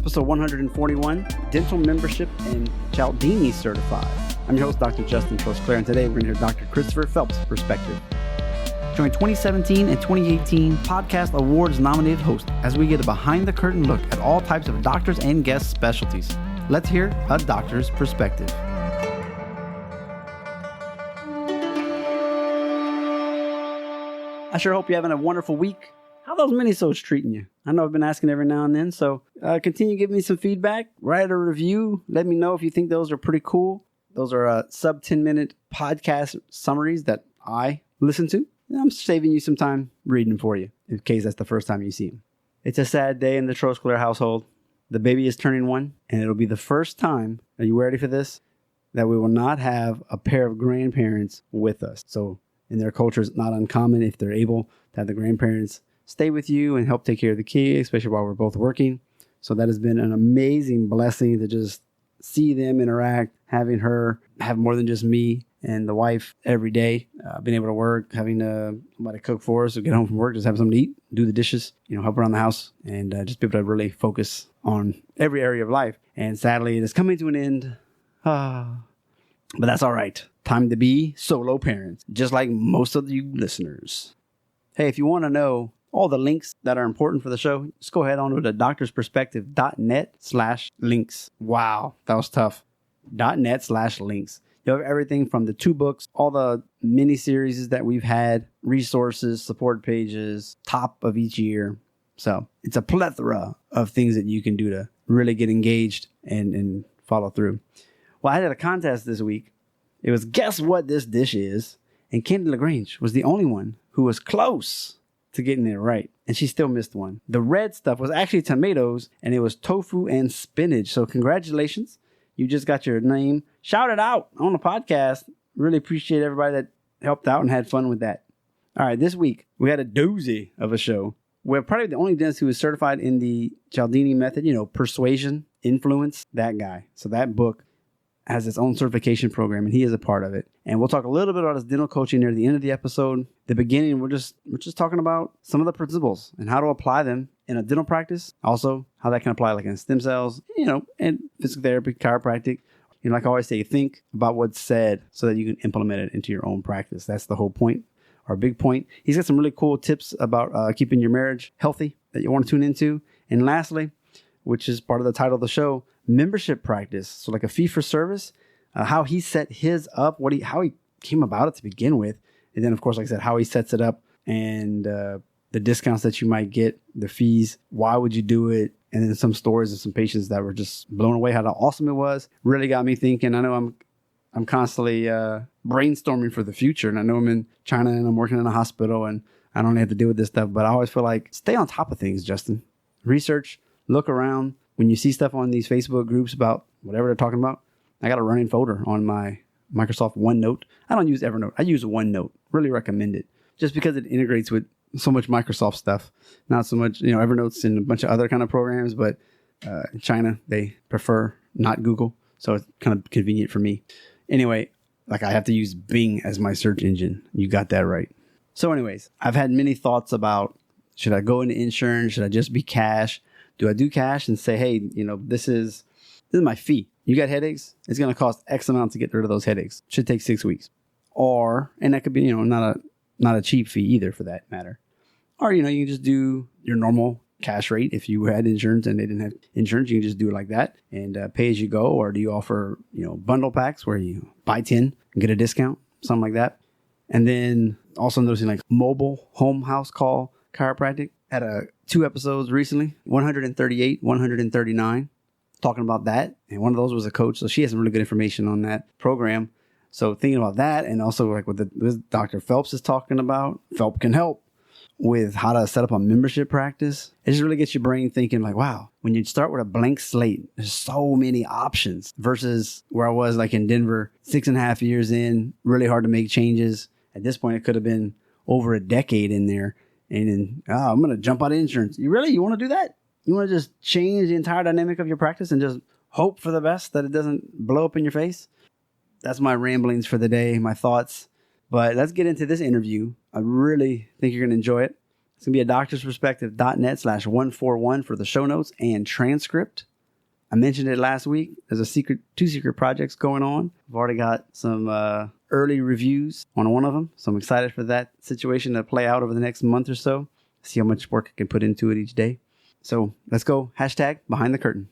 episode 141, Dental Membership and Cialdini Certified. I'm your host, Dr. Justin Trosclair, and today we're going to hear Dr. Christopher Phelps' perspective. Join 2017 and 2018 Podcast Awards nominated host as we get a behind-the-curtain look at all types of doctors and guest specialties. Let's hear a doctor's perspective. I sure hope you're having a wonderful week. How are those minisodes treating you? I know I've been asking every now and then, so continue giving me some feedback. Write a review. Let me know if you think those are pretty cool. Those are sub 10-minute podcast summaries that I listen to. I'm saving you some time reading for you, in case that's the first time you see them. It's a sad day in the Trosclair household. The baby is turning 1, and it'll be the first time, are you ready for this, that we will not have a pair of grandparents with us. So in their culture, it's not uncommon if they're able to have the grandparents stay with you and help take care of the kids, especially while we're both working. So that has been an amazing blessing to just see them interact, having her have more than just me and the wife every day, being able to work, having somebody cook for us, or get home from work, just have something to eat, do the dishes, help around the house, and just be able to really focus on every area of life. And sadly, it is coming to an end. But that's all right. Time to be solo parents, just like most of you listeners. Hey, if you want to know all the links that are important for the show, just go ahead on to doctorsperspective.net/links. Wow, that was tough. .net/links. You have everything from the 2 books, all the mini series that we've had, resources, support pages, top of each year. So it's a plethora of things that you can do to really get engaged and follow through. Well, I did a contest this week. It was guess what this dish is, and Candy LaGrange was the only one who was close to getting it right, and she still missed one. The red stuff was actually tomatoes, and it was tofu and spinach. So congratulations. You just got your name shouted out on the podcast. Really appreciate everybody that helped out and had fun with that. All right, this week we had a doozy of a show. We're probably the only dentist who is certified in the Cialdini method, persuasion, influence, that guy. So that book has its own certification program, and he is a part of it. And we'll talk a little bit about his dental coaching near the end of the episode. The beginning, we're just talking about some of the principles and how to apply them in a dental practice. Also, how that can apply like in stem cells, and physical therapy, chiropractic. Like I always say, think about what's said so that you can implement it into your own practice. That's the whole point, or big point. He's got some really cool tips about keeping your marriage healthy that you want to tune into. And lastly, which is part of the title of the show, membership practice. So like a fee for service, how he set his up, how he came about it to begin with. And then of course, like I said, how he sets it up and the discounts that you might get, the fees, why would you do it? And then some stories of some patients that were just blown away how awesome it was. Really got me thinking. I know I'm constantly brainstorming for the future, and I know I'm in China and I'm working in a hospital and I don't have to deal with this stuff, but I always feel like stay on top of things, Justin. Research, look around. When you see stuff on these Facebook groups about whatever they're talking about, I got a running folder on my Microsoft OneNote. I don't use Evernote. I use OneNote. Really recommend it just because it integrates with so much Microsoft stuff. Not so much, Evernote's and a bunch of other kind of programs, but in China, they prefer not Google. So it's kind of convenient for me. Anyway, like I have to use Bing as my search engine. You got that right. So anyways, I've had many thoughts about, should I go into insurance? Should I just be cash? Do I do cash and say, hey, this is my fee. You got headaches? It's going to cost X amount to get rid of those headaches. Should take 6 weeks. And that could be, not a cheap fee either for that matter. Or, you can just do your normal cash rate. If you had insurance and they didn't have insurance, you can just do it like that and pay as you go. Or do you offer, bundle packs where you buy 10 and get a discount, something like that. And then also noticing like mobile home house call chiropractic. Had 2 episodes recently, 138, 139, talking about that. And one of those was a coach. So she has some really good information on that program. So thinking about that, and also like what Dr. Phelps is talking about, Phelps can help with how to set up a membership practice. It just really gets your brain thinking like, wow, when you start with a blank slate, there's so many options versus where I was like in Denver, 6.5 years in, really hard to make changes. At this point, it could have been over a decade in there. And then, I'm going to jump out of insurance. You want to do that? You want to just change the entire dynamic of your practice and just hope for the best that it doesn't blow up in your face? That's my ramblings for the day, my thoughts. But let's get into this interview. I really think you're going to enjoy it. It's going to be at doctorsperspective.net/141 for the show notes and transcript. I mentioned it last week. There's two secret projects going on. I've already got some early reviews on one of them. So I'm excited for that situation to play out over the next month or so. See how much work I can put into it each day. So let's go. Hashtag behind the curtain.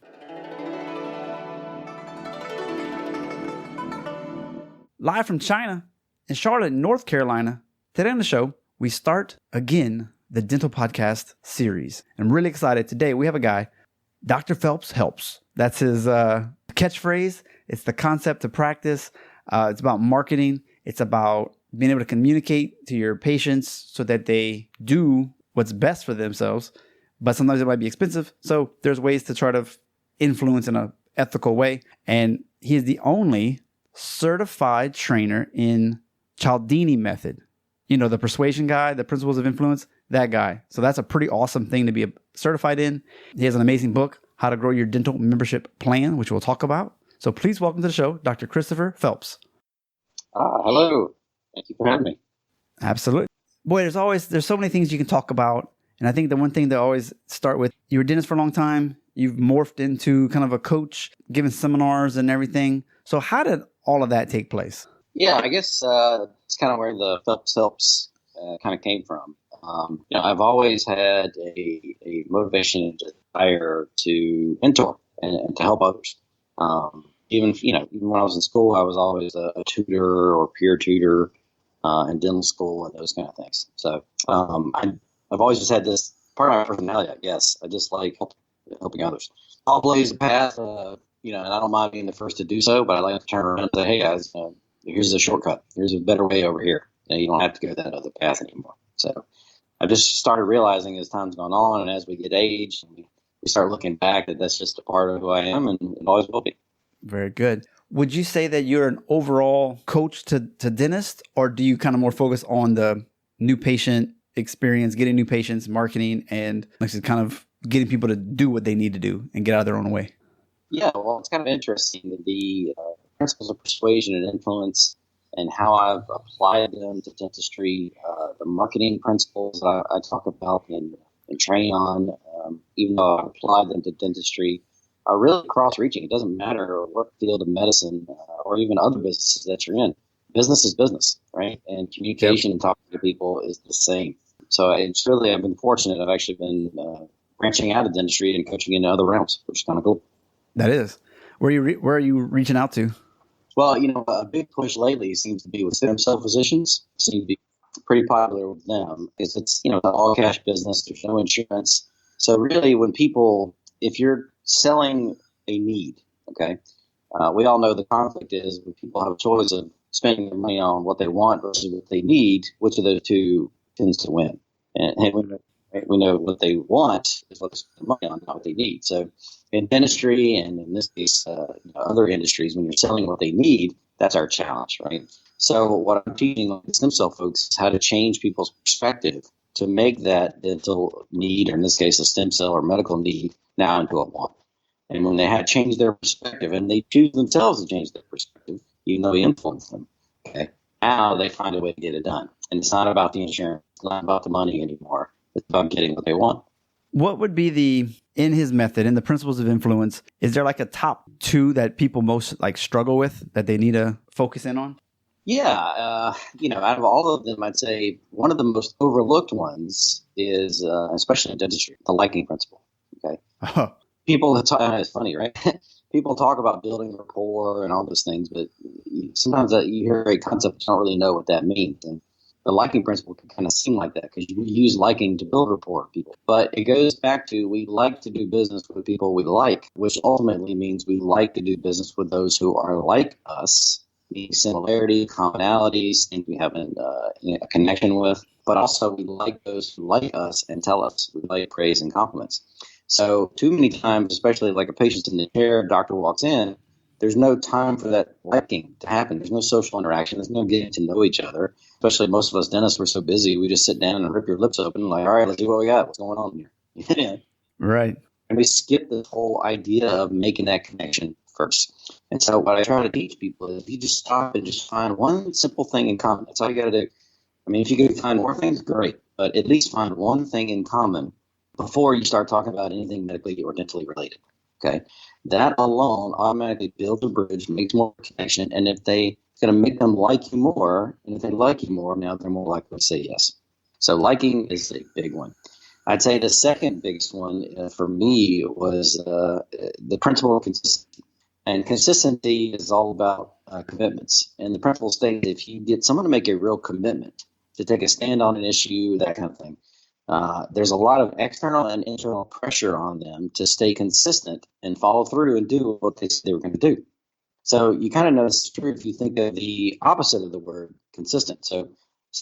Live from China in Charlotte, North Carolina. Today on the show, we start again the Dental Podcast series. I'm really excited. Today we have a guy, Dr. Phelps helps. That's his catchphrase. It's the concept to practice. It's about marketing. It's about being able to communicate to your patients so that they do what's best for themselves. But sometimes it might be expensive. So there's ways to try to influence in an ethical way. And he is the only certified trainer in Cialdini method. You know, the persuasion guy, the principles of influence, that guy. So that's a pretty awesome thing to be certified in. He has an amazing book, How to Grow Your Dental Membership Plan, which we'll talk about. So please welcome to the show, Dr. Christopher Phelps. Hello. Thank you for having me. Absolutely. Boy, there's so many things you can talk about. And I think the one thing to always start with, you were a dentist for a long time. You've morphed into kind of a coach, giving seminars and everything. So how did all of that take place? Yeah, I guess it's kind of where the Phelps helps kind of came from. I've always had a motivation and desire to mentor and to help others. Even when I was in school, I was always a tutor or peer tutor in dental school and those kind of things. So I've always just had this part of my personality, I guess. I just like helping others. I'll blaze the path, and I don't mind being the first to do so, but I like to turn around and say, hey, guys, here's a shortcut. Here's a better way over here. You don't have to go that other path anymore. So I just started realizing as time's gone on and as we get age, and we start looking back that that's just a part of who I am and it always will be. Very good. Would you say that you're an overall coach to dentists, or do you kind of more focus on the new patient experience, getting new patients, marketing, and actually kind of getting people to do what they need to do and get out of their own way? Yeah, well, it's kind of interesting that the principles of persuasion and influence and how I've applied them to dentistry, the marketing principles I talk about and train on, even though I've applied them to dentistry, are really cross-reaching. It doesn't matter what field of medicine or even other businesses that you're in. Business is business, right? And communication and talking to people is the same. So it's really, I've been fortunate. I've actually been branching out of dentistry and coaching into other realms, which is kind of cool. That is. Where are you reaching out to? Well, a big push lately seems to be with stem cell physicians. Seems to be pretty popular with them because it's, an all cash business. There's no insurance. So really if you're selling a need, okay, we all know the conflict is when people have a choice of spending their money on what they want versus what they need, which of those two tends to win? And we know what they want is what they spend money on, not what they need. So in dentistry and in this case, other industries, when you're selling what they need, that's our challenge, right? So what I'm teaching the stem cell folks is how to change people's perspective to make that dental need, or in this case, a stem cell or medical need, now into a want. And when they have changed their perspective, and they choose themselves to change their perspective, even though we influence them, okay, now they find a way to get it done. And it's not about the insurance, it's not about the money anymore. It's about getting what they want. What would be in his method, in the principles of influence, is there like a top two that people most struggle with that they need to focus in on? Yeah. Out of all of them, I'd say one of the most overlooked ones is, especially in dentistry, the liking principle. Okay. Oh. People, it's funny, right? People talk about building rapport and all those things, but sometimes you hear a concept, you don't really know what that means. And the liking principle can kind of seem like that because we use liking to build rapport with people. But it goes back to we like to do business with people we like, which ultimately means we like to do business with those who are like us, meaning similarity, commonalities, things we have a connection with. But also we like those who like us and tell us. We like praise and compliments. So too many times, especially like a patient's in the chair, a doctor walks in, there's no time for that liking to happen. There's no social interaction. There's no getting to know each other. Especially most of us dentists, we're so busy, we just sit down and rip your lips open like, all right, let's see what we got. What's going on here? Right. And we skip the whole idea of making that connection first. And so what I try to teach people is you just stop and just find one simple thing in common. That's all you got to do. I mean, if you can find more things, great. But at least find one thing in common before you start talking about anything medically or dentally related. Okay. That alone automatically builds a bridge, makes more connection. And if they, it's going to make them like you more. And if they like you more, now they're more likely to say yes. So liking is a big one. I'd say the second biggest one for me was the principle of consistency. And consistency is all about commitments. And the principle states if you get someone to make a real commitment to take a stand on an issue, that kind of thing, there's a lot of external and internal pressure on them to stay consistent and follow through and do what they said they were going to do. So you kind of know it's true if you think of the opposite of the word consistent. So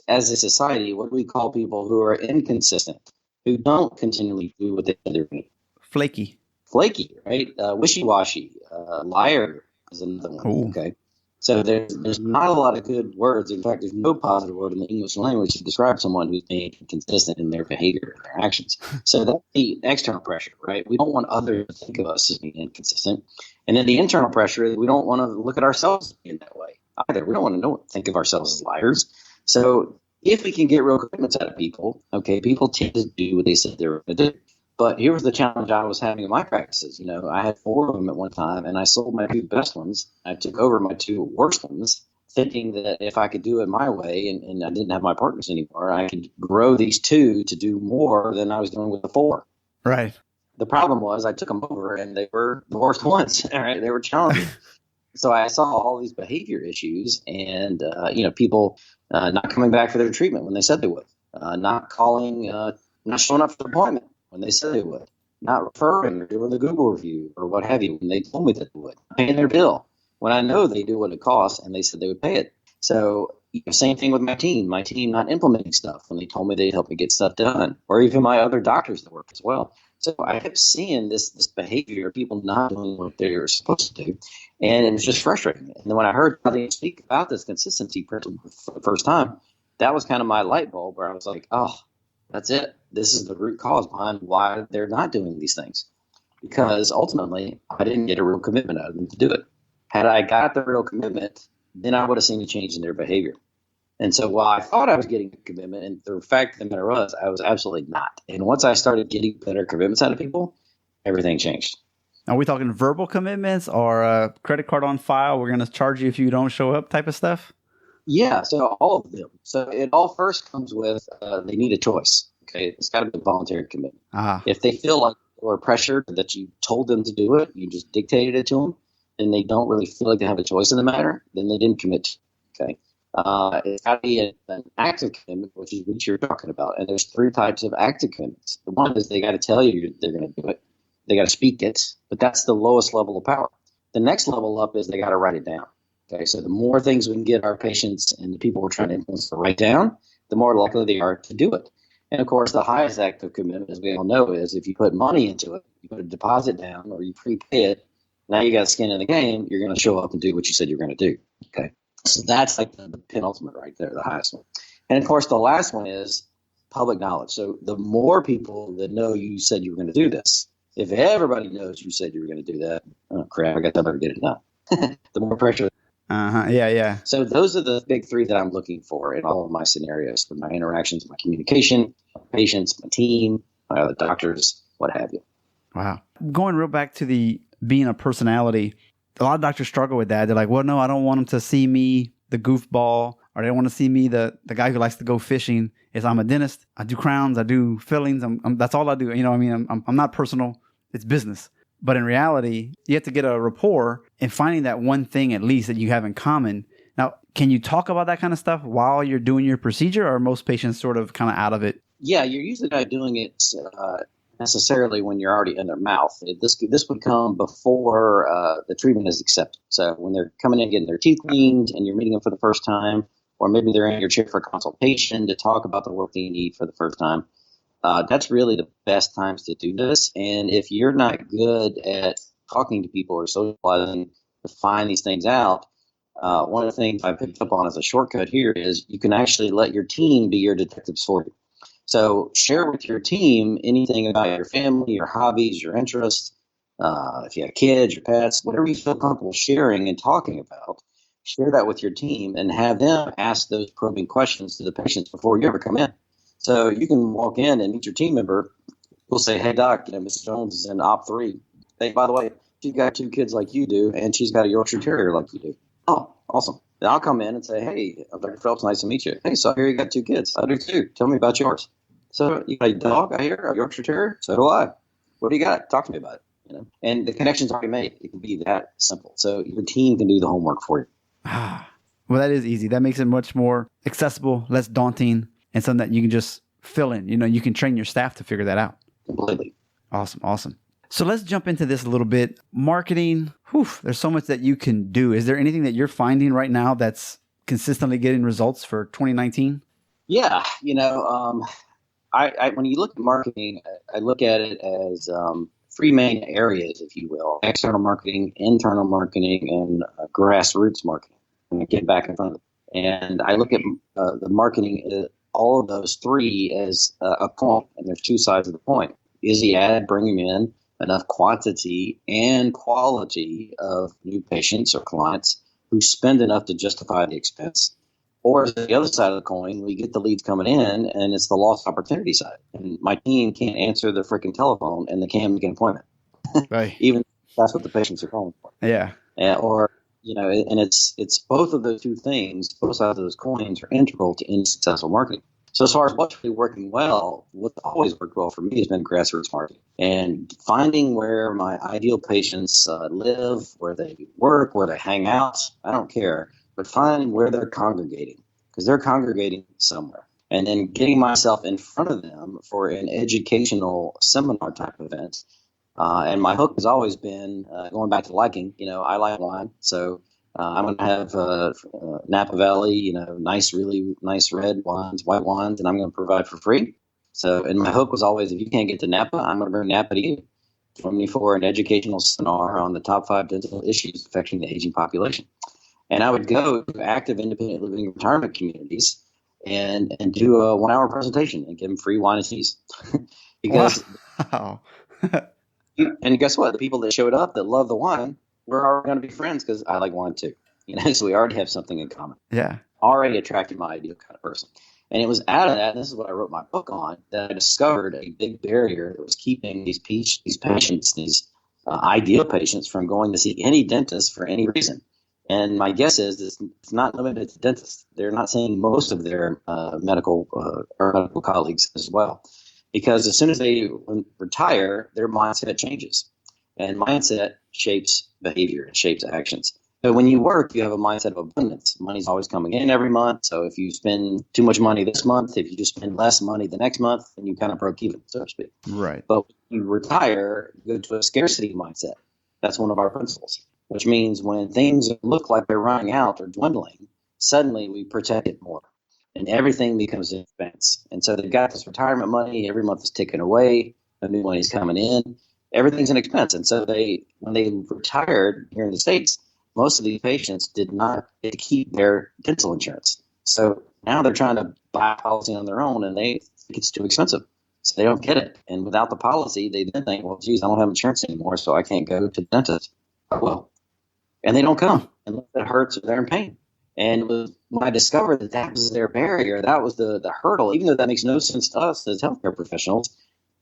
as a society, what do we call people who are inconsistent, who don't continually do what they said they were going to do? Flaky. Flaky, right? Wishy-washy, liar is another one. Ooh. Okay. So there's not a lot of good words. In fact, there's no positive word in the English language to describe someone who's being inconsistent in their behavior and their actions. So that's the external pressure, right? We don't want others to think of us as being inconsistent. And then the internal pressure is we don't want to look at ourselves in that way either. We don't want to think of ourselves as liars. So if we can get real commitments out of people, okay, people tend to do what they said they were going to do. But here was the challenge I was having in my practices. You know, I had 4 of them at one time, and I sold my 2 best ones. I took over my 2 worst ones, thinking that if I could do it my way and I didn't have my partners anymore, I could grow these 2 to do more than I was doing with the 4. Right. The problem was I took them over, and they were the worst ones. All right, they were challenging. So I saw all these behavior issues and, people not coming back for their treatment when they said they would, not calling, not showing up for the appointment when they said they would, not referring or doing the Google review or what have you when they told me that they would, paying their bill when I know they do what it costs and they said they would pay it. So same thing with my team not implementing stuff when they told me they'd help me get stuff done, or even my other doctors that work as well. So I kept seeing this behavior of people not doing what they're supposed to do, and it was just frustrating. And then when I heard Cialdini speak about this consistency principle for the first time, that was kind of my light bulb where I was like, oh, that's it. This is the root cause behind why they're not doing these things. Because ultimately, I didn't get a real commitment out of them to do it. Had I got the real commitment, then I would have seen a change in their behavior. And so while I thought I was getting a commitment, and the fact of the matter was, I was absolutely not. And once I started getting better commitments out of people, everything changed. Are we talking verbal commitments or a credit card on file? We're going to charge you if you don't show up type of stuff? Yeah, so all of them. So it all first comes with they need a choice. Okay, it's got to be a voluntary commitment. If they feel like or pressured that you told them to do it, you just dictated it to them, and they don't really feel like they have a choice in the matter, then they didn't commit to it. Okay. It's got to be an active commitment, which is what you're talking about. And there's 3 types of active commitments. The one is they got to tell you they're going to do it. They got to speak it, but that's the lowest level of power. The next level up is they got to write it down. Okay, so the more things we can get our patients and the people we're trying to influence to write down, the more likely they are to do it. And of course, the highest active commitment, as we all know, is if you put money into it, you put a deposit down or you prepay it, now you got skin in the game, you're going to show up and do what you said you're going to do. Okay. So that's like the penultimate right there, the highest one. And of course, the last one is public knowledge. So the more people that know you said you were going to do this, if everybody knows you said you were going to do that, oh crap, I guess I better get it done. The more pressure. Yeah. So those are the big 3 that I'm looking for in all of my scenarios, with my interactions, my communication, my patients, my team, my other doctors, what have you. Wow. Going real back to the being a personality, a lot of doctors struggle with that. They're like, well, no, I don't want them to see me, the goofball, or they don't want to see me, the guy who likes to go fishing. I'm a dentist. I do crowns. I do fillings. That's all I do. You know what I mean? I'm not personal. It's business. But in reality, you have to get a rapport and finding that one thing at least that you have in common. Now, can you talk about that kind of stuff while you're doing your procedure, or are most patients sort of kind of out of it? Yeah, you're usually not doing it necessarily when you're already in their mouth. This would come before the treatment is accepted. So when they're coming in getting their teeth cleaned and you're meeting them for the first time, or maybe they're in your chair for consultation to talk about the work they need for the first time, that's really the best times to do this. And if you're not good at talking to people or socializing to find these things out, one of the things I picked up on as a shortcut here is you can actually let your team be your detectives for you. So share with your team anything about your family, your hobbies, your interests, if you have kids, your pets, whatever you feel comfortable sharing and talking about, share that with your team and have them ask those probing questions to the patients before you ever come in. So you can walk in and meet your team member. We'll say, hey, doc, Mr. Jones is in Op 3. Hey, by the way, she's got 2 kids like you do, and she's got a Yorkshire Terrier like you do. Oh, awesome. Then I'll come in and say, hey, I'm Dr. Phelps, nice to meet you. Hey, so I hear you got 2 kids. I do too. Tell me about yours. So you got a dog, I hear, a Yorkshire Terrier? So do I. What do you got? Talk to me about it. And the connection's already made. It can be that simple. So your team can do the homework for you. Well, that is easy. That makes it much more accessible, less daunting, and something that you can just fill in. You can train your staff to figure that out. Completely. Awesome. So let's jump into this a little bit. Marketing, there's so much that you can do. Is there anything that you're finding right now that's consistently getting results for 2019? Yeah. I when you look at marketing, I look at it as 3 main areas, if you will: external marketing, internal marketing, and grassroots marketing. And get back in front of it. And I look at the marketing, all of those 3 as a coin, and there's 2 sides of the coin. Is the ad bringing in enough quantity and quality of new patients or clients who spend enough to justify the expense? Or is it the other side of the coin? We get the leads coming in, and it's the lost opportunity side. And my team can't answer the freaking telephone, and they can't make an appointment. Right. Even that's what the patients are calling for. Yeah. And it's both of those 2 things, both sides of those coins are integral to any successful marketing. So as far as what's really working well, what's always worked well for me has been grassroots marketing and finding where my ideal patients live, where they work, where they hang out. I don't care, but finding where they're congregating, because they're congregating somewhere, and then getting myself in front of them for an educational seminar type event. And my hook has always been going back to liking. I like wine, so I'm going to have Napa Valley, really nice red wines, white wines, and I'm going to provide for free. So, and my hook was always, if you can't get to Napa, I'm going to bring Napa to you. Join me for an educational seminar on the top 5 dental issues affecting the aging population. And I would go to active independent living retirement communities and do a 1-hour presentation and give them free wine and cheese. Because wow. And guess what? The people that showed up that love the wine, we're already going to be friends because I like wine too. So we already have something in common. Yeah. Already attracted my ideal kind of person. And it was out of that, and this is what I wrote my book on, that I discovered a big barrier that was keeping these patients, these ideal patients, from going to see any dentist for any reason. And my guess is it's not limited to dentists. They're not seeing most of their medical colleagues as well. Because as soon as they retire, their mindset changes. And mindset shapes behavior, it shapes actions. So when you work, you have a mindset of abundance. Money's always coming in every month. So if you spend too much money this month, if you just spend less money the next month, then you kind of broke even, so to speak. Right. But when you retire, you go to a scarcity mindset. That's one of our principles, which means when things look like they're running out or dwindling, suddenly we protect it more. And everything becomes an expense. And so they've got this retirement money. Every month is ticking away. The new money's coming in. Everything's an expense. And so when they retired here in the States, most of these patients did not get to keep their dental insurance. So now they're trying to buy a policy on their own, and they think it's too expensive. So they don't get it. And without the policy, they then think, well, geez, I don't have insurance anymore, so I can't go to the dentist. Well, and they don't come unless it hurts or they're in pain. And when I discovered that was their barrier, that was the hurdle, even though that makes no sense to us as healthcare professionals.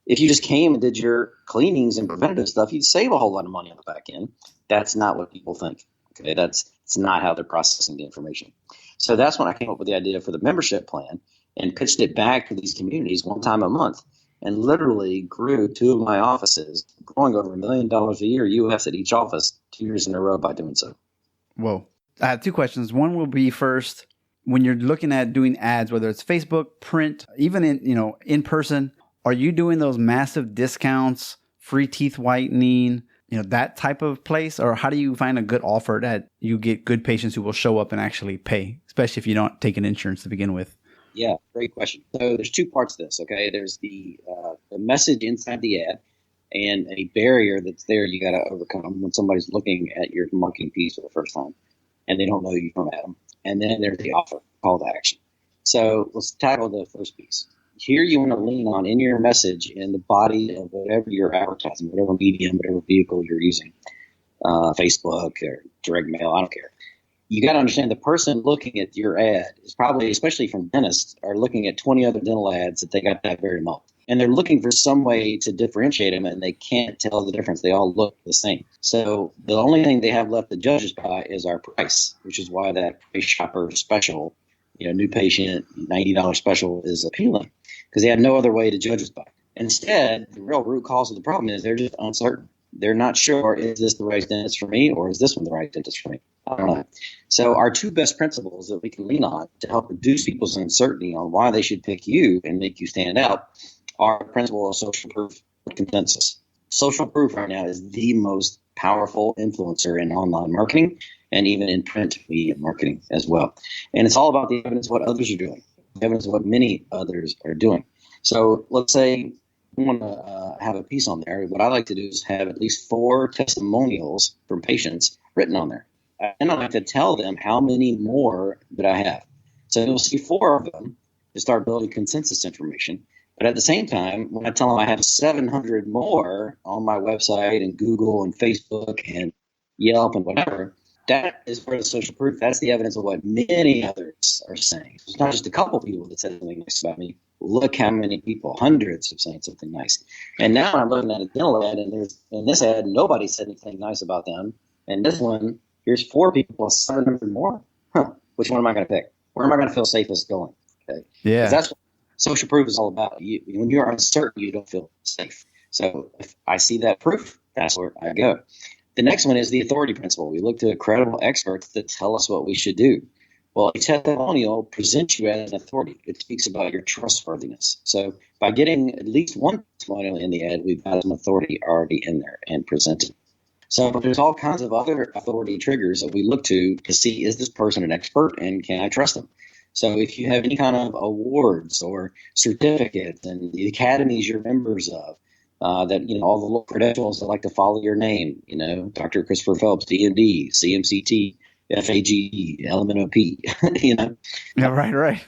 If you just came and did your cleanings and preventative stuff, you'd save a whole lot of money on the back end. That's not what people think. Okay, it's not how they're processing the information. So that's when I came up with the idea for the membership plan and pitched it back to these communities one time a month, and literally grew 2 of my offices, growing over $1 million a year US at each office 2 years in a row by doing so. Whoa. I have 2 questions. One will be, first, when you're looking at doing ads, whether it's Facebook, print, even in person, are you doing those massive discounts, free teeth whitening, that type of place? Or how do you find a good offer that you get good patients who will show up and actually pay, especially if you don't take an insurance to begin with? Yeah, great question. So there's 2 parts to this, okay? There's the message inside the ad and a barrier that's there you got to overcome when somebody's looking at your marketing piece for the first time and they don't know you from Adam. And then there's the offer, call to action. So let's tackle the first piece. Here you want to lean on in your message in the body of whatever you're advertising, whatever medium, whatever vehicle you're using, Facebook or direct mail, I don't care. You got to understand the person looking at your ad is probably, especially from dentists, are looking at 20 other dental ads that they got that very month. And they're looking for some way to differentiate them, and they can't tell the difference. They all look the same. So the only thing they have left to judge us by is our price, which is why that price shopper special, new patient, $90 special is appealing, because they have no other way to judge us by. Instead, the real root cause of the problem is they're just uncertain. They're not sure, is this the right dentist for me, or is this one the right dentist for me? I don't know. So our two best principles that we can lean on to help reduce people's uncertainty on why they should pick you and make you stand out are the principle of social proof and consensus. Social proof right now is the most powerful influencer in online marketing and even in print media marketing as well. And it's all about the evidence of what others are doing, the evidence of what many others are doing. So let's say we want to have a piece on there. What I like to do is have at least 4 testimonials from patients written on there. And I like to tell them how many more that I have. So you'll see 4 of them to start building consensus information. But at the same time, when I tell them I have 700 more on my website and Google and Facebook and Yelp and whatever, that is where the social proof, that's the evidence of what many others are saying. It's not just a couple people that said something nice about me. Look how many people, hundreds, are saying something nice. And now I'm looking at a dental ad, and there's in this ad, nobody said anything nice about them. And this one, here's 4 people plus 700 more. Which one am I going to pick? Where am I going to feel safest going? Okay. Yeah. That's what social proof is all about. When you're uncertain, you don't feel safe. So if I see that proof, that's where I go. The next one is the authority principle. We look to credible experts that tell us what we should do. Well, a testimonial presents you as an authority. It speaks about your trustworthiness. So by getting at least one testimonial in the ad, we've got some authority already in there and presented. So there's all kinds of other authority triggers that we look to see, is this person an expert and can I trust them? So if you have any kind of awards or certificates and the academies you're members of, that, all the little credentials that like to follow your name, Dr. Christopher Phelps, DMD, CMCT, FAGE, LMNOP, Yeah, right.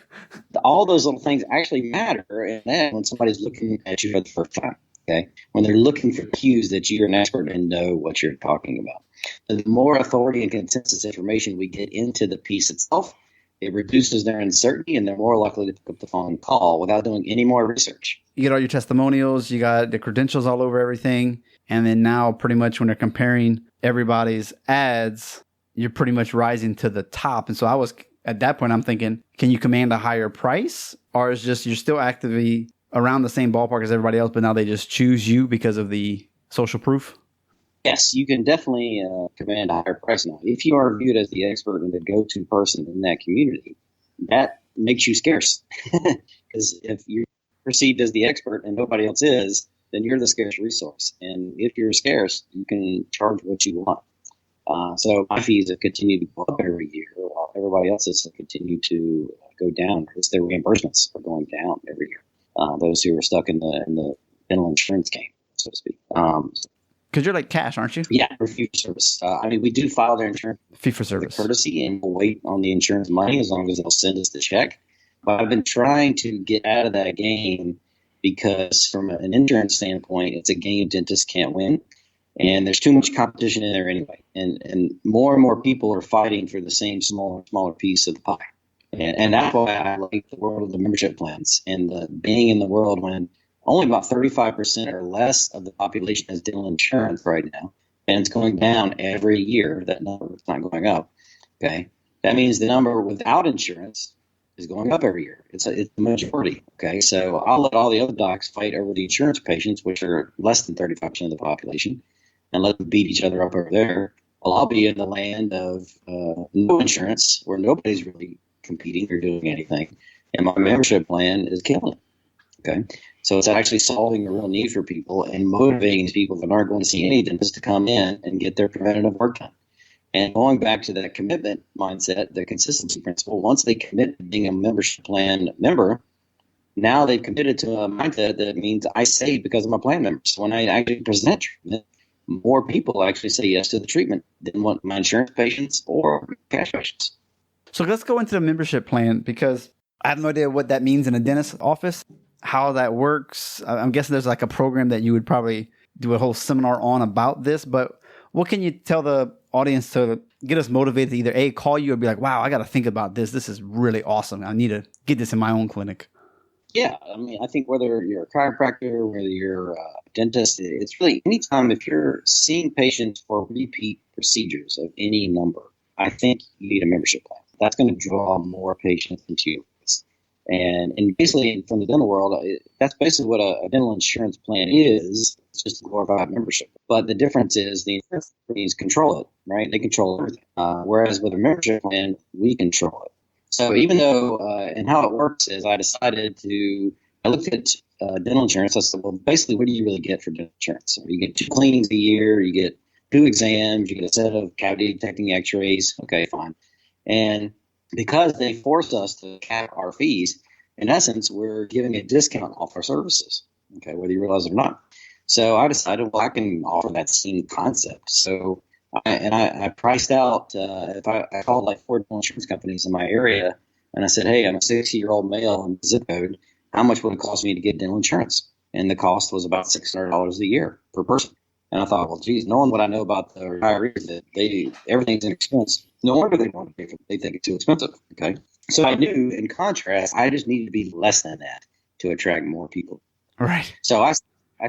All those little things actually matter. And then when somebody's looking at you for the first time, okay, when they're looking for cues that you're an expert and know what you're talking about. The more authority and consensus information we get into the piece itself, it reduces their uncertainty, and they're more likely to pick up the phone and call without doing any more research. You get all your testimonials, you got the credentials all over everything. And then now pretty much when they're comparing everybody's ads, you're pretty much rising to the top. And so at that point, I'm thinking, can you command a higher price? Or is just you're still actively around the same ballpark as everybody else, but now they just choose you because of the social proof? Yes, you can definitely command a higher price now. If you are viewed as the expert and the go-to person in that community, that makes you scarce. Because if you're perceived as the expert and nobody else is, then you're the scarce resource. And if you're scarce, you can charge what you want. So my fees have continued to go up every year, while everybody else's have continued to go down. Because their reimbursements are going down every year. Those who are stuck in the dental insurance game, so to speak. Because you're like cash, aren't you? Yeah, for fee for service. We do file their insurance Fee for service. courtesy, and we'll wait on the insurance money as long as they'll send us the check. But I've been trying to get out of that game because from an insurance standpoint, it's a game dentists can't win. And there's too much competition in there anyway. And more people are fighting for the same smaller piece of the pie. And that's why I like the world of the membership plans and being in the world when only about 35% or less of the population has dental insurance right now, and it's going down every year. That number is not going up. Okay, that means the number without insurance is going up every year. It's the majority. Okay, so I'll let all the other docs fight over the insurance patients, which are less than 35% of the population, and let them beat each other up over there. Well, I'll be in the land of no insurance, where nobody's really competing or doing anything, and my membership plan is killing it. Okay, so it's actually solving a real need for people and motivating people that aren't going to see any dentist to come in and get their preventative work done. And going back to that commitment mindset, the consistency principle, once they commit to being a membership plan member, now they've committed to a mindset that means I save because I'm a plan member. So when I actually present treatment, more people actually say yes to the treatment than what my insurance patients or cash patients. So let's go into the membership plan, because I have no idea what that means in a dentist's office, how that works. I'm guessing there's like a program that you would probably do a whole seminar on about this, but what can you tell the audience to get us motivated to either A, call you or be like, wow, I got to think about this. This is really awesome. I need to get this in my own clinic. Yeah, I mean, I think whether you're a chiropractor, whether you're a dentist, it's really anytime if you're seeing patients for repeat procedures of any number, I think you need a membership plan. That's going to draw more patients into your place. And basically, from the dental world, that's basically what a dental insurance plan is. It's just a glorified membership. But the difference is the insurance companies control it, right? They control everything. Whereas with a membership plan, we control it. So even though, and how it works is I looked at dental insurance. I said, well, basically, what do you really get for dental insurance? So you get 2 cleanings a year, you get 2 exams, you get a set of cavity detecting x-rays. Okay, fine. And because they force us to cap our fees, in essence, we're giving a discount off our services, okay, whether you realize it or not. So I decided, well, I can offer that same concept. So I priced out, if I called like 4 insurance companies in my area, and I said, hey, I'm a 60-year-old male in the zip code. How much would it cost me to get dental insurance? And the cost was about $600 a year per person. And I thought, well, geez, knowing what I know about the retirees, that everything's an expense. No wonder they want to pay for it. They think it's too expensive. Okay. So I knew, in contrast, I just needed to be less than that to attract more people. Right. So I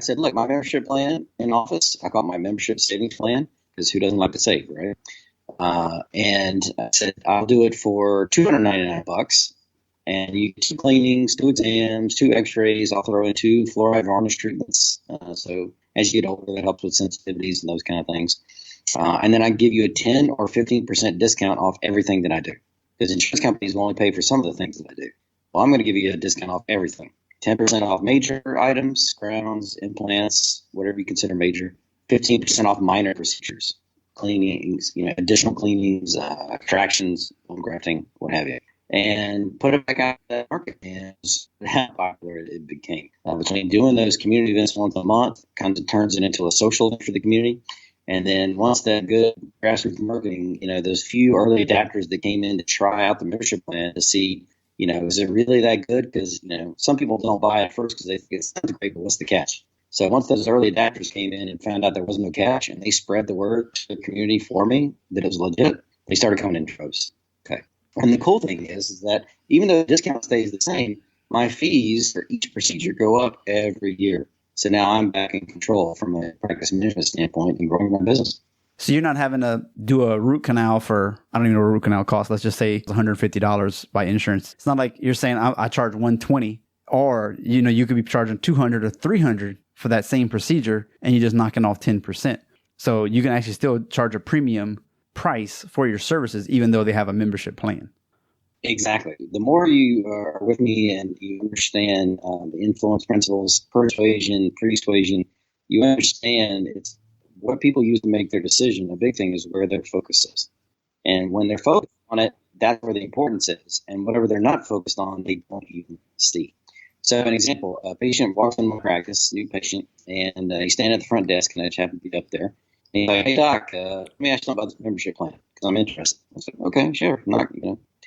said, look, my membership plan in office, I call it my membership savings plan, because who doesn't like to save, right? And I said, I'll do it for $299. And you get 2 cleanings, 2 exams, 2 x-rays. I'll throw in 2 fluoride varnish treatments. So as you get older, that helps with sensitivities and those kind of things. And then I give you a 10 or 15% discount off everything that I do. Because insurance companies will only pay for some of the things that I do. Well, I'm going to give you a discount off everything. 10% off major items, crowns, implants, whatever you consider major. 15% off minor procedures, cleanings, additional cleanings, extractions, bone grafting, what have you. And put it back out to that market. And how popular it became. Between doing those community events once a month, kind of turns it into a social event for the community. And then once that good grassroots marketing, those few early adapters that came in to try out the membership plan to see, is it really that good? Because, some people don't buy it first because they think it sounds great, but what's the catch? So once those early adapters came in and found out there wasn't no catch, and they spread the word to the community for me that it was legit, they started coming in droves. Okay. And the cool thing is that even though the discount stays the same, my fees for each procedure go up every year. So now I'm back in control from a practice management standpoint and growing my business. So you're not having to do a root canal for, I don't even know what a root canal costs. Let's just say it's $150 by insurance. It's not like you're saying I charge $120, or, you could be charging $200 or $300 for that same procedure, and you're just knocking off 10%. So you can actually still charge a premium price for your services, even though they have a membership plan. Exactly. The more you are with me and you understand the influence principles, persuasion, persuasion, you understand it's what people use to make their decision. The big thing is where their focus is. And when they're focused on it, that's where the importance is. And whatever they're not focused on, they don't even see. So an example, a patient walks in my practice, new patient, and he's standing at the front desk, and I just happen to be up there. And he's like, hey, doc, let me ask you something about this membership plan because I'm interested. I said, okay, sure. I'm not,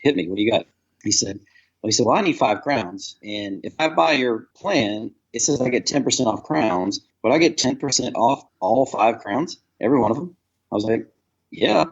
hit me. What do you got? He said, well, I need 5 crowns. And if I buy your plan, it says I get 10% off crowns. But I get 10% off all 5 crowns, every one of them. I was like, yeah,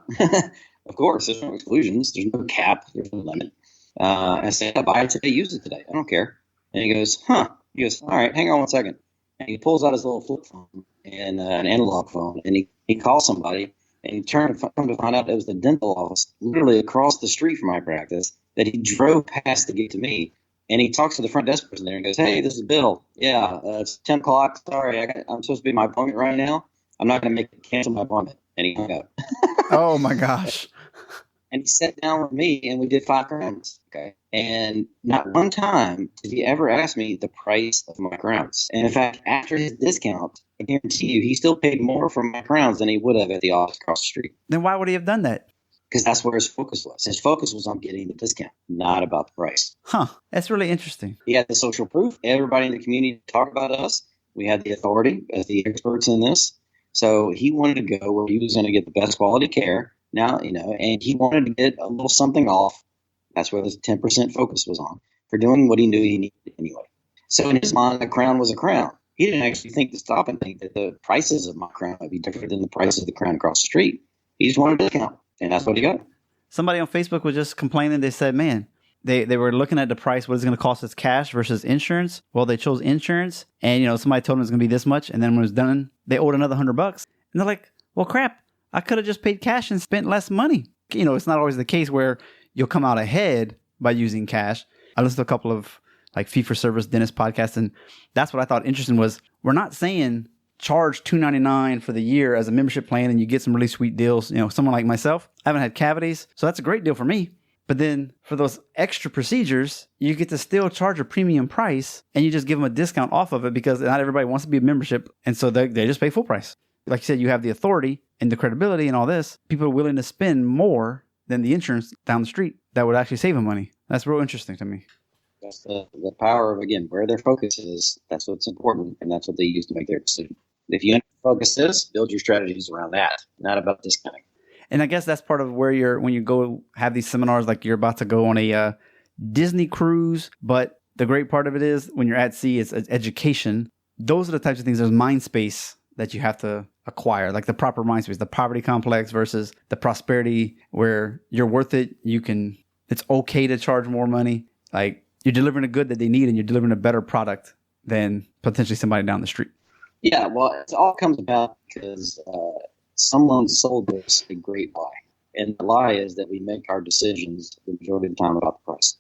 of course. There's no exclusions. There's no cap. There's no limit. I said, I buy it today. Use it today. I don't care. And he goes, huh. He goes, all right, hang on one second. And he pulls out his little flip phone and an analog phone. And he calls somebody. And he come to find out it was the dental office literally across the street from my practice that he drove past to get to me. And he talks to the front desk person there and goes, hey, this is Bill. Yeah, it's 10 o'clock. Sorry, I'm supposed to be at my appointment right now. I'm not going to cancel my appointment. And he hung up. Oh, my gosh. And he sat down with me and we did 5 crowns. Okay. And not one time did he ever ask me the price of my crowns. And in fact, after his discount, I guarantee you, he still paid more for my crowns than he would have at the office across the street. Then why would he have done that? Because that's where his focus was. His focus was on getting the discount, not about the price. Huh. That's really interesting. He had the social proof. Everybody in the community talked about us. We had the authority as the experts in this. So he wanted to go where he was going to get the best quality care. Now, and he wanted to get a little something off. That's where the 10% focus was on for doing what he knew he needed anyway. So in his mind, a crown was a crown. He didn't actually think to stop and think that the prices of my crown might be different than the price of the crown across the street. He just wanted a discount, and that's what he got. Somebody on Facebook was just complaining. They said, man, they were looking at the price, what it's going to cost us cash versus insurance. Well, they chose insurance, and somebody told them it's going to be this much, and then when it was done, they owed another $100, and they're like, well, crap, I could have just paid cash and spent less money. It's not always the case where you'll come out ahead by using cash. I listened to a couple of like fee-for-service dentist podcasts, and that's what I thought interesting was we're not saying charge $299 for the year as a membership plan and you get some really sweet deals. Someone like myself, I haven't had cavities, so that's a great deal for me. But then for those extra procedures, you get to still charge a premium price and you just give them a discount off of it because not everybody wants to be a membership. And so they just pay full price. Like you said, you have the authority and the credibility and all this. People are willing to spend more than the insurance down the street that would actually save them money. That's real interesting to me. That's the power of, again, where their focus is. That's what's important, and that's what they use to make their decision. If you focus this, build your strategies around that, not about discounting. And I guess that's part of where when you go have these seminars, like you're about to go on a Disney cruise. But the great part of it is when you're at sea, it's education. Those are the types of things. There's mind space that you have to acquire, like the proper mind space, the poverty complex versus the prosperity where you're worth it. It's okay to charge more money. Like you're delivering a good that they need and you're delivering a better product than potentially somebody down the street. Yeah, well, it all comes about because someone sold us a great lie. And the lie is that we make our decisions the majority of the time about the price.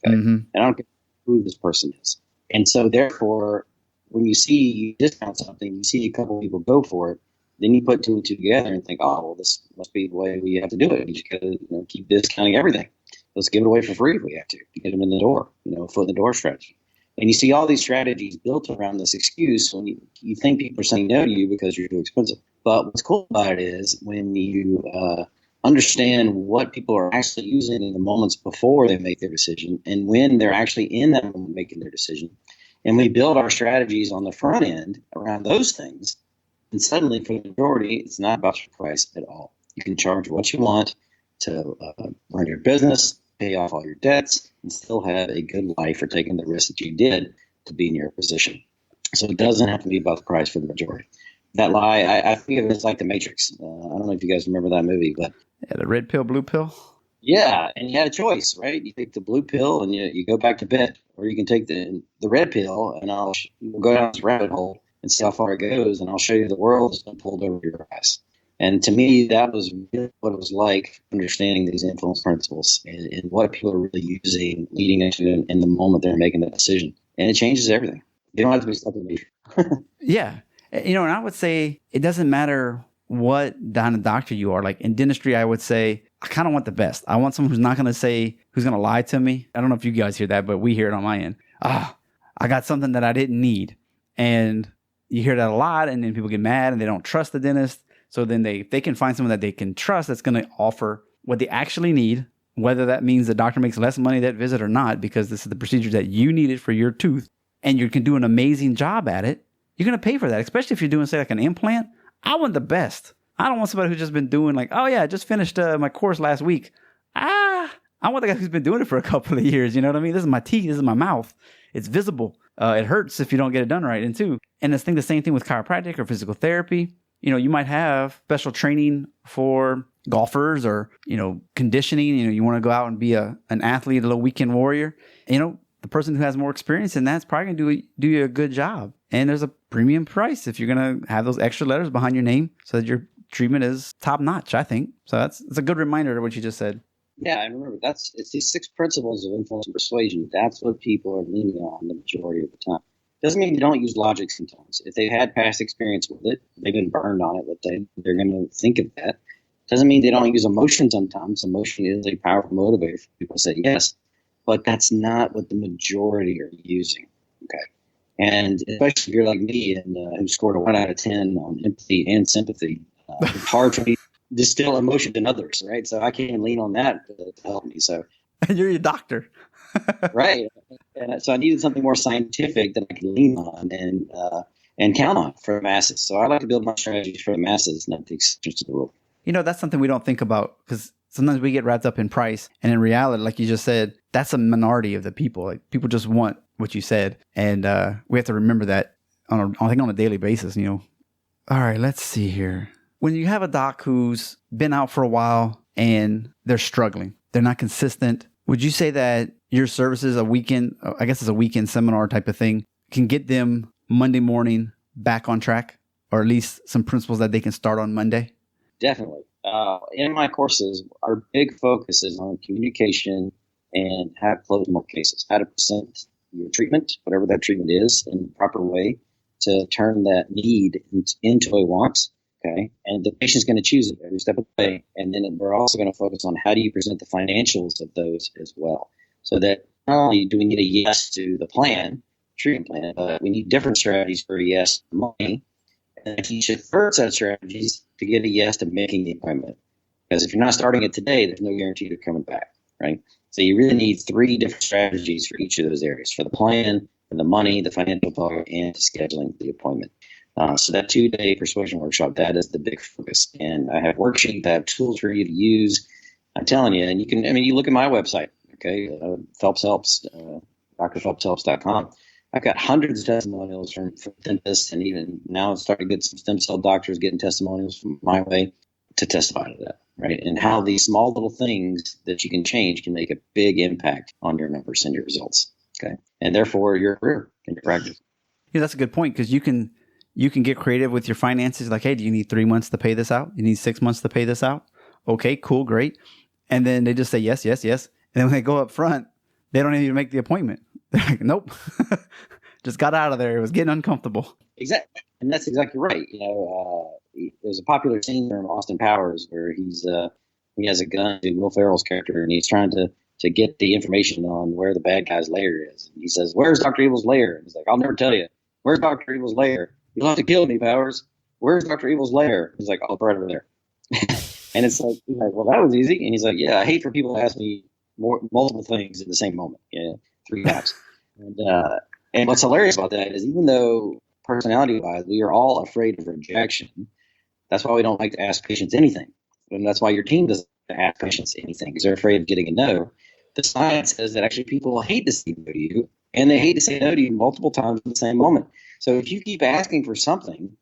Okay? Mm-hmm. And I don't care who this person is. And so therefore, when you discount something, you see a couple of people go for it, then you put two and two together and think, oh, well, this must be the way we have to do it. You just got to keep discounting everything. Let's give it away for free if we have to get them in the door, foot in the door strategy. And you see all these strategies built around this excuse when you think people are saying no to you because you're too expensive. But what's cool about it is when you understand what people are actually using in the moments before they make their decision and when they're actually in that moment making their decision. And we build our strategies on the front end around those things. And suddenly, for the majority, it's not about your price at all. You can charge what you want to run your business, pay off all your debts, and still have a good life for taking the risk that you did to be in your position. So it doesn't have to be about the price for the majority. That lie, I think of it as like the Matrix. I don't know if you guys remember that movie, but the red pill, blue pill. Yeah, and you had a choice, right? You take the blue pill and you go back to bed, or you can take the red pill, and we'll go down this rabbit hole and see how far it goes, and I'll show you the world that's been pulled over your eyes. And to me, that was really what it was like, understanding these influence principles and what people are really using, leading into in the moment they're making the decision. And it changes everything. You don't have to be stuck in me. Yeah. And I would say it doesn't matter what kind of doctor you are. Like in dentistry, I would say I kind of want the best. I want someone who's not going to lie to me. I don't know if you guys hear that, but we hear it on my end. I got something that I didn't need. And you hear that a lot, and then people get mad and they don't trust the dentist. So then they can find someone that they can trust that's going to offer what they actually need, whether that means the doctor makes less money that visit or not, because this is the procedure that you needed for your tooth, and you can do an amazing job at it. You're going to pay for that, especially if you're doing, say, like an implant. I want the best. I don't want somebody who's just been doing like, oh yeah, I just finished my course last week. I want the guy who's been doing it for a couple of years. You know what I mean? This is my teeth. This is my mouth. It's visible. It hurts if you don't get it done right. And the same thing with chiropractic or physical therapy. You might have special training for golfers or, conditioning. You want to go out and be an athlete, a little weekend warrior. The person who has more experience in that's probably going to do you a good job. And there's a premium price if you're going to have those extra letters behind your name so that your treatment is top notch, I think. So it's a good reminder to what you just said. Yeah, and remember, it's these 6 principles of influence and persuasion. That's what people are leaning on the majority of the time. Doesn't mean they don't use logic sometimes. If they've had past experience with it, they've been burned on it, but they're going to think of that. Doesn't mean they don't use emotion sometimes. Emotion is a powerful motivator for people to say yes, but that's not what the majority are using. Okay. And especially if you're like me and who scored a 1 out of 10 on empathy and sympathy, it's hard for me to distill emotion in others, right? So I can't lean on that to help me. So, and you're your doctor. Right. And so I needed something more scientific that I could lean on and count on for the masses. So I like to build my strategies for the masses, not the exceptions to the rule. That's something we don't think about because sometimes we get wrapped up in price. And in reality, like you just said, that's a minority of the people. Like people just want what you said. And we have to remember that on a daily basis, All right, let's see here. When you have a doc who's been out for a while and they're struggling, they're not consistent, would you say that your services, a weekend, I guess it's a weekend seminar type of thing, can get them Monday morning back on track, or at least some principles that they can start on Monday? Definitely. In my courses, our big focus is on communication and how to close more cases, how to present your treatment, whatever that treatment is, in the proper way to turn that need into a want. Okay. And the patient's going to choose it every step of the way. And then we're also going to focus on how do you present the financials of those as well. So that not only do we need a yes to the plan, treatment plan, but we need different strategies for a yes to money. And I teach a third set of strategies to get a yes to making the appointment. Because if you're not starting it today, there's no guarantee they're coming back, right? So you really need 3 different strategies for each of those areas, for the plan, for the money, the financial part, and scheduling the appointment. So that 2-day persuasion workshop, that is the big focus. And I have worksheets, I have tools for you to use. I'm telling you, and you can, you look at my website, okay, Phelps Helps, drphelpshelps.com. I've got hundreds of testimonials from dentists, and even now I'm starting to get some stem cell doctors getting testimonials from my way to testify to that, right? And how these small little things that you can change can make a big impact on your numbers and your results, okay? And therefore your career and your practice. Yeah, that's a good point, because you can get creative with your finances. Like, hey, do you need 3 months to pay this out? You need 6 months to pay this out? Okay, cool, great. And then they just say yes, yes, yes. And then when they go up front, they don't even make the appointment. They're like, nope, just got out of there. It was getting uncomfortable. Exactly. And that's exactly right. There's a popular scene from Austin Powers where he has a gun to Will Ferrell's character, and he's trying to get the information on where the bad guy's lair is. And he says, "Where's Dr. Evil's lair?" And he's like, "I'll never tell you." "Where's Dr. Evil's lair?" "You'll have to kill me, Powers." "Where's Dr. Evil's lair?" He's like, "Oh, right over there." And it's like, well, that was easy. And he's like, "Yeah, I hate for people to ask me multiple things in the same moment. 3 times." And what's hilarious about that is, even though personality-wise we are all afraid of rejection, that's why we don't like to ask patients anything. And that's why your team doesn't ask patients anything, because they're afraid of getting a no. The science says that actually people hate to say no to you, and they hate to say no to you multiple times in the same moment. So if you keep asking for something,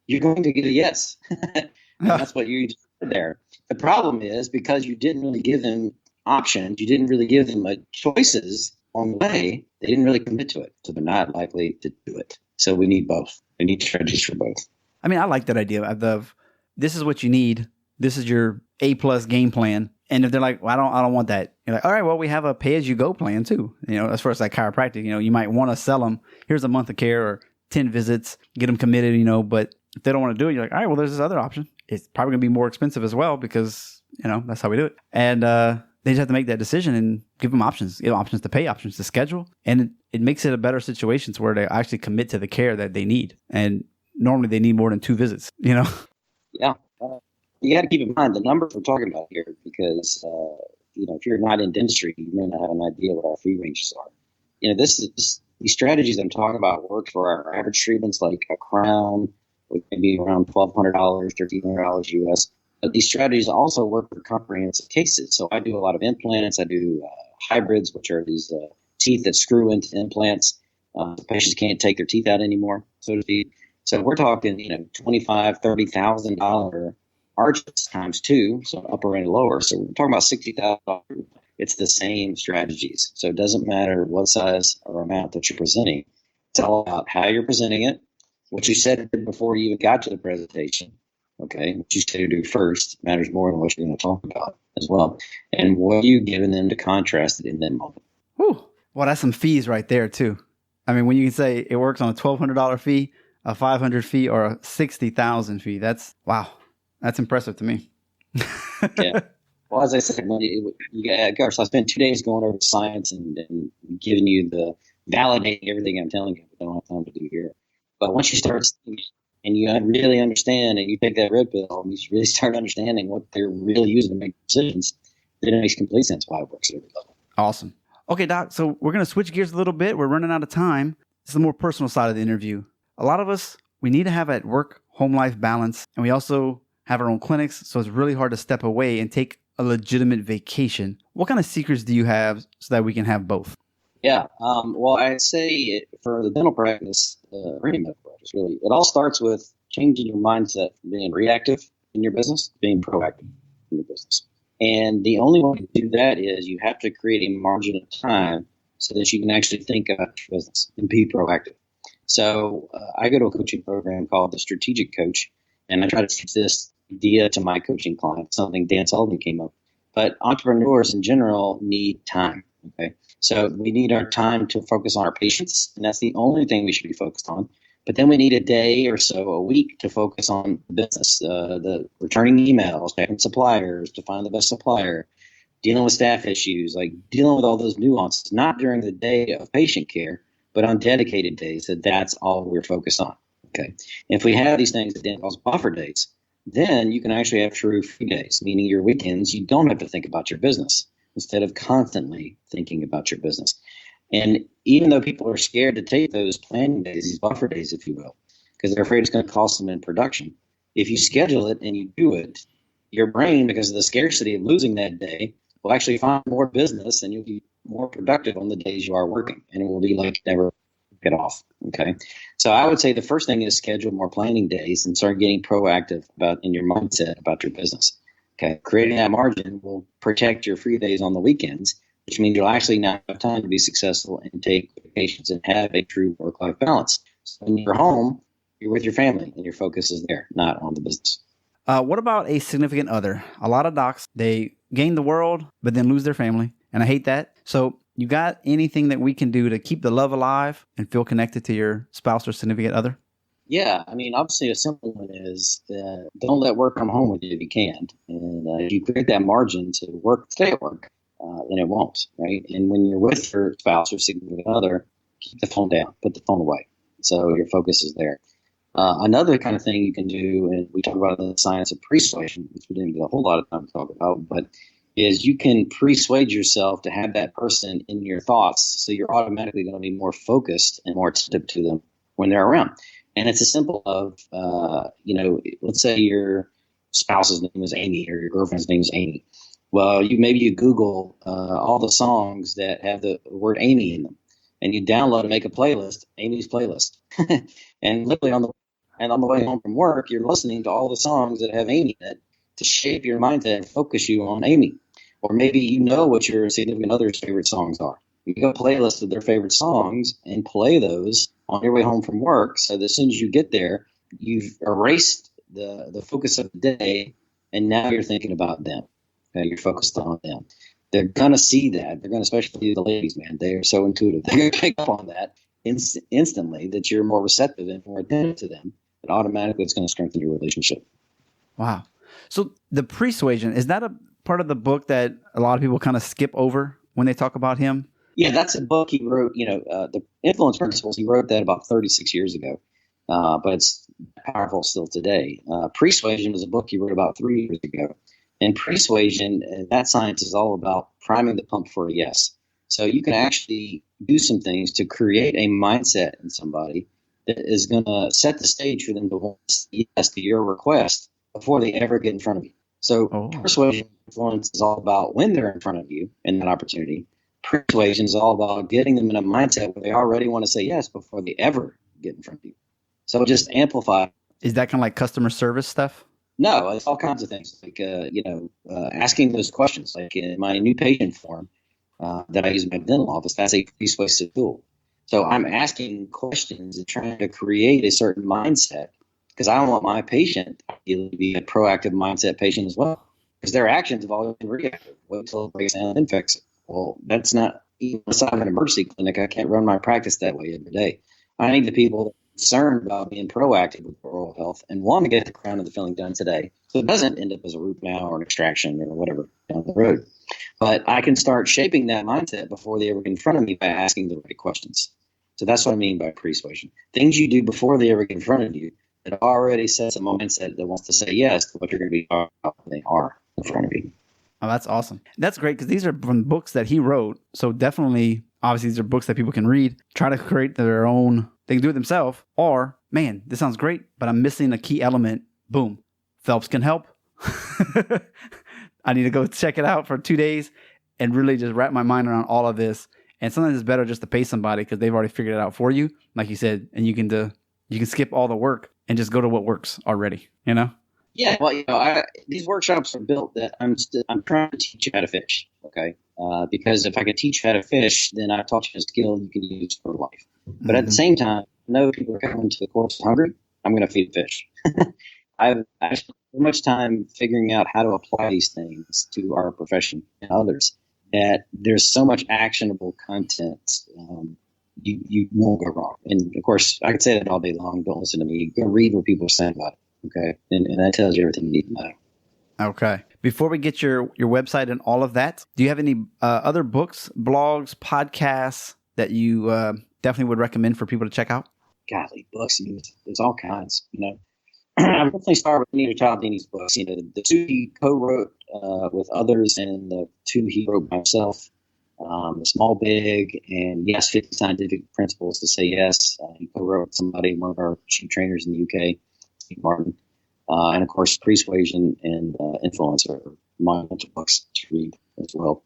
you're going to get a yes. And that's what you did there. The problem is, because you didn't really give them options, you didn't really give them choices on the way, they didn't really commit to it. So they're not likely to do it. So we need both. We need strategies for both. I mean, I like that idea of this is what you need. This is your A+ game plan. And if they're like, well, I don't want that. You're like, all right, well, we have a pay-as-you-go plan too. As far as like chiropractic, you might want to sell them, here's a month of care or 10 visits, get them committed, but if they don't want to do it, you're like, all right, well, there's this other option. It's probably going to be more expensive as well, because, that's how we do it. And they just have to make that decision and give them options, options to pay, options to schedule. And it makes it a better situation to where they actually commit to the care that they need. And normally they need more than 2 visits, Yeah. You got to keep in mind the numbers we're talking about here, because, if you're not in dentistry, you may not have an idea what our fee ranges are. These strategies I'm talking about work for our average treatments, like a crown, which may be around $1,200, $1,300 US. But these strategies also work for comprehensive cases. So I do a lot of implants. I do hybrids, which are these teeth that screw into implants. The patients can't take their teeth out anymore, so to speak. So we're talking, $25,000, $30,000 arches times 2, so upper and lower. So we're talking about $60,000. It's the same strategies. So it doesn't matter what size or amount that you're presenting. It's all about how you're presenting it, what you said before you even got to the presentation. Okay, what you say to do first matters more than what you're going to talk about as well. And what are you giving them to contrast it in that moment? Whew. Well, that's some fees right there too. I mean, when you can say it works on a $1,200 fee, a $500 fee, or a $60,000 fee, that's impressive to me. Yeah. Well, as I said, gosh, I spent 2 days going over science and giving you validating everything I'm telling you. I don't have time to do here. But once you start and you really understand, and you take that red pill, and you really start understanding what they're really using to make decisions, then it makes complete sense why it works at every level. Awesome. Okay, Doc, so we're going to switch gears a little bit. We're running out of time. This is the more personal side of the interview. A lot of us, we need to have a work-home life balance, and we also have our own clinics, so it's really hard to step away and take a legitimate vacation. What kind of secrets do you have so that we can have both? Yeah. Well, I'd say for the dental practice, or any medical practice, really, it all starts with changing your mindset from being reactive in your business to being proactive in your business. And the only way to do that is you have to create a margin of time so that you can actually think about your business and be proactive. So I go to a coaching program called the Strategic Coach, and I try to teach this idea to my coaching clients, something Dan Cialdini came up with. But entrepreneurs in general need time. Okay, so we need our time to focus on our patients, and that's the only thing we should be focused on. But then we need a day or so a week to focus on business, the returning emails, checking suppliers to find the best supplier, dealing with staff issues, like dealing with all those nuances, not during the day of patient care, but on dedicated days. That's all we're focused on. Okay. If we have these things that Dan calls buffer days, then you can actually have true free days, meaning your weekends, you don't have to think about your business instead of constantly thinking about your business. And even though people are scared to take those planning days, these buffer days, if you will, because they're afraid it's going to cost them in production, if you schedule it and you do it, your brain, because of the scarcity of losing that day, will actually find more business and you'll be more productive on the days you are working. And it will be like never get off. Okay. So I would say the first thing is schedule more planning days and start getting proactive about in your mindset about your business. Okay. Creating that margin will protect your free days on the weekends, which means you'll actually not have time to be successful and take vacations and have a true work-life balance. So when you're home, you're with your family and your focus is there, not on the business. What about a significant other? A lot of docs, they gain the world, but then lose their family. And I hate that. So you got anything that we can do to keep the love alive and feel connected to your spouse or significant other? Yeah, I mean, obviously a simple one is don't let work come home with you if you can. And if you create that margin to work, stay at work, then it won't, right? And when you're with your spouse or significant other, keep the phone down, put the phone away. So your focus is there. Another kind of thing you can do, and we talk about the science of persuasion, which we didn't get a whole lot of time to talk about, but is you can persuade yourself to have that person in your thoughts, so you're automatically going to be more focused and more attentive to them when they're around. And it's as simple of, let's say your spouse's name is Amy or your girlfriend's name is Amy. Well, maybe you Google all the songs that have the word Amy in them, and you download and make a playlist, Amy's playlist, and literally on the way home from work, you're listening to all the songs that have Amy in it to shape your mindset and focus you on Amy. Or maybe you know what your significant other's favorite songs are. You go playlist of their favorite songs and play those on your way home from work. So that as soon as you get there, you've erased the focus of the day, and now you're thinking about them. Okay, you're focused on them. They're going to see that. They're going to, especially the ladies, man, they are so intuitive. They're going to pick up on that instantly, that you're more receptive and more attentive to them. And automatically it's going to strengthen your relationship. Wow. So the persuasion, is that a part of the book that a lot of people kind of skip over when they talk about him? Yeah, that's a book he wrote, the Influence Principles. He wrote that about 36 years ago, but it's powerful still today. Persuasion was a book he wrote about 3 years ago. And persuasion, that science is all about priming the pump for a yes. So you can actually do some things to create a mindset in somebody that is going to set the stage for them to want to say yes to your request before they ever get in front of you. So persuasion influence is all about when they're in front of you in that opportunity. Persuasion is all about getting them in a mindset where they already want to say yes before they ever get in front of you. So just amplify. Is that kind of like customer service stuff? No, it's all kinds of things, like, asking those questions. Like in my new patient form that I use in my dental office, that's a persuasive tool. So I'm asking questions and trying to create a certain mindset, because I want my patient to be a proactive mindset patient as well, because their actions have always been reactive. Wait until it breaks down and then fix it. Well, that's not, even inside of an emergency clinic, I can't run my practice that way every day. I need the people that are concerned about being proactive with oral health and want to get the crown of the filling done today, so it doesn't end up as a root canal or an extraction or whatever down the road. But I can start shaping that mindset before they ever get in front of me by asking the right questions. So that's what I mean by persuasion. Things you do before they ever get in front of you that already sets a mindset that wants to say yes to what you're going to be talking about when they are in front of you. Oh, that's awesome. That's great, because these are from books that he wrote. So definitely, obviously, these are books that people can read, try to create their own. They can do it themselves. Or, man, this sounds great, but I'm missing a key element. Boom. Phelps can help. I need to go check it out for 2 days and really just wrap my mind around all of this. And sometimes it's better just to pay somebody because they've already figured it out for you, like you said, and you can skip all the work and just go to what works already, you know? Yeah, well, these workshops are built that I'm trying to teach you how to fish. Okay, because if I could teach you how to fish, then I've taught you a skill you can use for life. But at the Mm-hmm. same time, I know people are coming to the course hungry. I'm going to feed fish. I've spent so much time figuring out how to apply these things to our profession and others that there's so much actionable content. You won't go wrong. And of course, I could say that all day long. Don't listen to me. Go read what people are saying about it. Okay, and that tells you everything you need to know. Okay. Before we get your website and all of that, do you have any other books, blogs, podcasts that you definitely would recommend for people to check out? Golly, books. I mean, there's all kinds. I would definitely start with Anita Cialdini's books. The two he co-wrote with others, and the two he wrote by himself. The Small Big, and Yes, 50 Scientific Principles to Say Yes. He co-wrote with somebody, one of our chief trainers in the UK, Steve Martin. And of course, Persuasion and Influence are monumental books to read as well.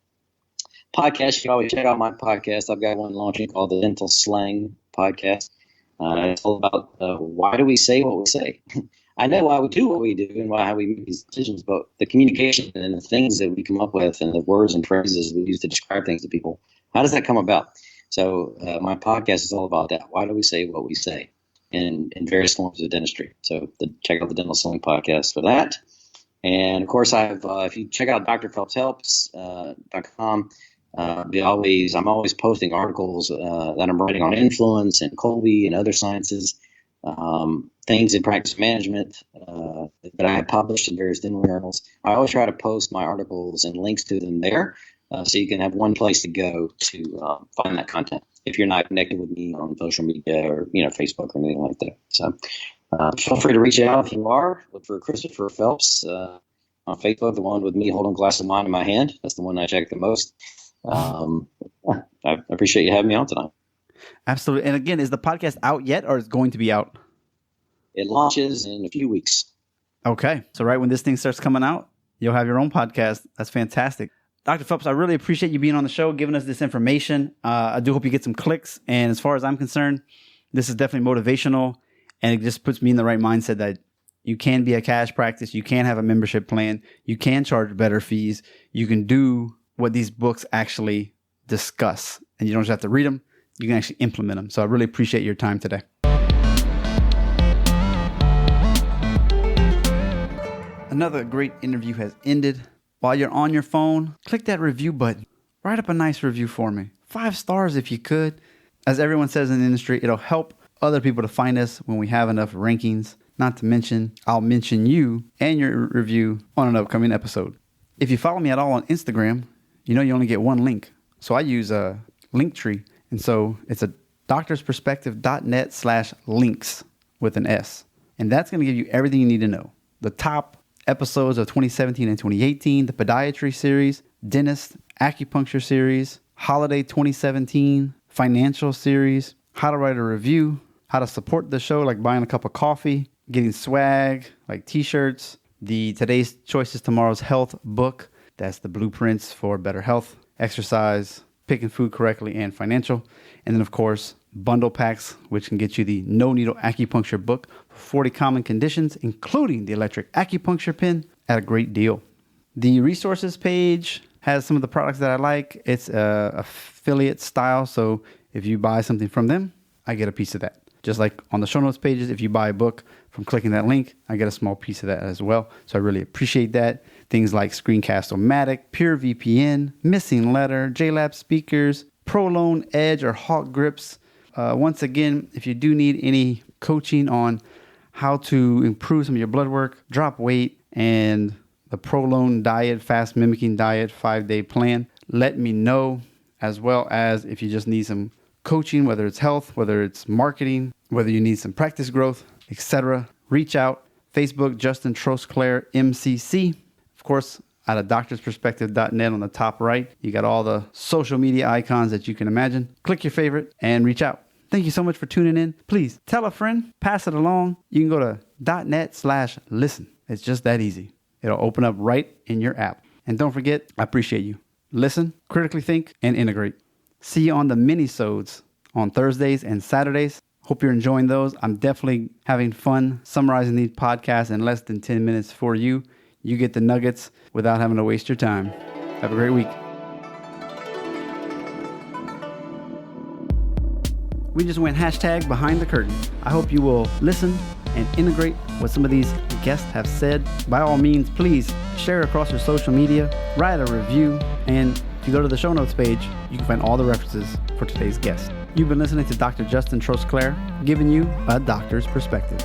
Podcast, you can always check out my podcast. I've got one launching called the Dental Slang Podcast. It's all about why do we say what we say. I know why we do what we do and how we make these decisions, but the communication and the things that we come up with and the words and phrases we use to describe things to people, how does that come about? So my podcast is all about that. Why do we say what we say in various forms of dentistry? So check out the Dental Slang Podcast for that. And of course, if you check out drphelpshelps.com, I'm always posting articles that I'm writing on influence and Colby and other sciences, things in practice management that I have published in various dental journals. I always try to post my articles and links to them there, so you can have one place to go to find that content if you're not connected with me on social media or Facebook or anything like that. So feel free to reach out if you are. Look for Christopher Phelps on Facebook, the one with me holding a glass of wine in my hand. That's the one I check the most. I appreciate you having me on tonight. Absolutely. And again, is the podcast out yet, or is it going to be out? It launches in a few weeks. Okay. So right when this thing starts coming out, you'll have your own podcast. That's fantastic. Dr. Phelps, I really appreciate you being on the show, giving us this information. I do hope you get some clicks. And as far as I'm concerned, this is definitely motivational. And it just puts me in the right mindset that you can be a cash practice. You can have a membership plan. You can charge better fees. You can do what these books actually discuss. And you don't just have to read them. You can actually implement them. So I really appreciate your time today. Another great interview has ended. While you're on your phone, click that review button. Write up a nice review for me. 5 stars if you could. As everyone says in the industry, it'll help other people to find us when we have enough rankings. Not to mention, I'll mention you and your review on an upcoming episode. If you follow me at all on Instagram, you know you only get one link. So I use a Linktree. And so it's a doctorsperspective.net/links with an S. And that's going to give you everything you need to know. The top episodes of 2017 and 2018, the podiatry series, dentist, acupuncture series, holiday 2017, financial series, how to write a review, how to support the show, like buying a cup of coffee, getting swag, like t-shirts, the Today's Choices, Tomorrow's Health book. That's the blueprints for better health, exercise, picking food correctly, and financial. And then, of course, bundle packs, which can get you the No Needle Acupuncture book for 40 common conditions, including the electric acupuncture pin at a great deal. The resources page has some of the products that I like. It's affiliate style, so if you buy something from them, I get a piece of that. Just like on the show notes pages, if you buy a book from clicking that link, I get a small piece of that as well. So I really appreciate that. Things like Screencast-O-Matic, Pure VPN, Missing Letter, JLab speakers, ProLone Edge or Hawk grips. Once again, if you do need any coaching on how to improve some of your blood work, drop weight, and the ProLone diet, fast mimicking diet 5-day plan, let me know. As well as if you just need some coaching, whether it's health, whether it's marketing, whether you need some practice growth, etc. Reach out. Facebook, Justin Trosclair, MCC. Of course, out of doctorsperspective.net on the top right, you got all the social media icons that you can imagine. Click your favorite and reach out. Thank you so much for tuning in. Please tell a friend, pass it along. You can go to .net/listen. It's just that easy. It'll open up right in your app. And don't forget, I appreciate you. Listen, critically think, and integrate. See you on the mini-sodes on Thursdays and Saturdays Hope you're enjoying those. I'm definitely having fun summarizing these podcasts in less than 10 minutes for you. You get the nuggets without having to waste your time. Have a great week. We just went hashtag behind the curtain. I hope you will listen and integrate what some of these guests have said. By all means, please share it across your social media, write a review, and if you go to the show notes page, you can find all the references for today's guest. You've been listening to Dr. Justin Trosclair, giving you a doctor's perspective.